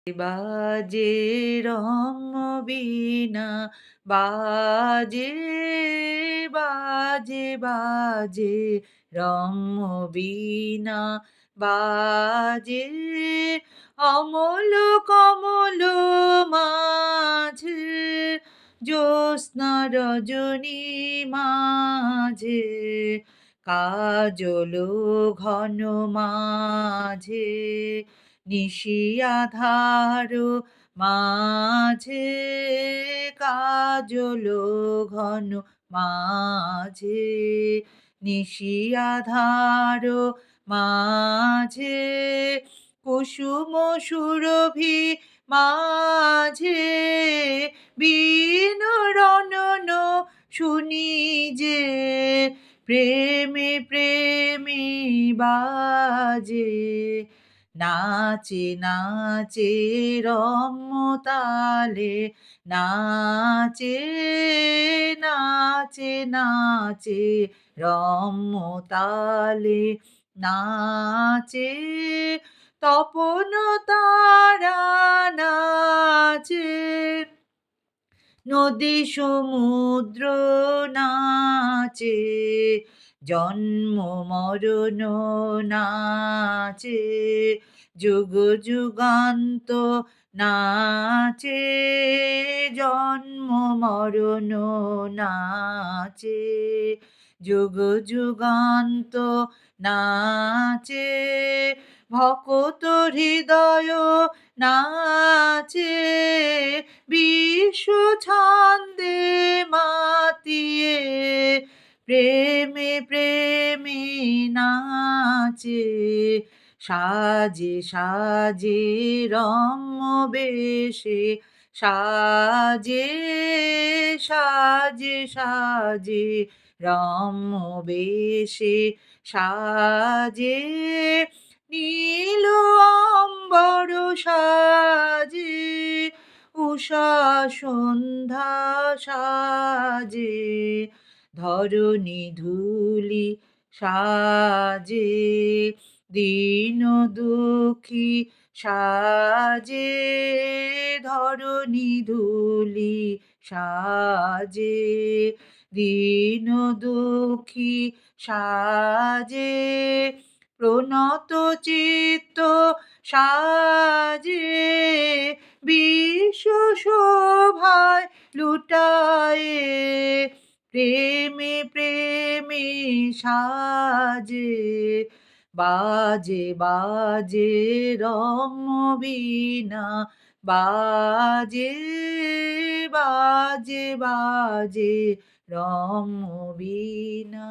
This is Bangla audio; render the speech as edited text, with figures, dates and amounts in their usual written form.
বাজে রমবীণা বাজে বাজে বাজে রমবীণা বাজে অমল কমল মাঝে জ্যোৎস্না রজনী মাঝে কাজল ঘন মাঝে নিশি আধার মাঝে কাজল ঘন মাঝে নিশি আধার মাঝে কুসুম সুরভি মাঝে বীণ রণন শুনি যে প্রেমে প্রেমে বাজে নাচে নাচে রমতালে নাচে নাচে নাচে রমতালে নাচে তপন তারা নাচে নদী সমুদ্র নাচে জন্ম মরণ নাচে যুগ যুগান্ত নাচে জন্ম মরণ নাচে যুগ যুগান্ত নাচে ভকত হৃদয় নাচে বিশ্ব ছন্দে মাতিয়ে প্রেমে প্রেমে নাচে সাজে সাজে রম্যবেশে সাজে সাজে সাজে রম্যবেশে সাজে নীল অম্বর সাজে উষা সন্ধ্যা সাজে ধরণী ধূলি সাজে দীন দুঃখী সাজে ধরণী ধূলি সাজে দীন দুঃখী সাজে প্রণত চিত্ত সাজে বিশ্ব শোভায় লুটায়ে প্রেমে প্রেমে সাজে বাজে বাজে রমবীণা বাজে বাজে বাজে রমবীণা।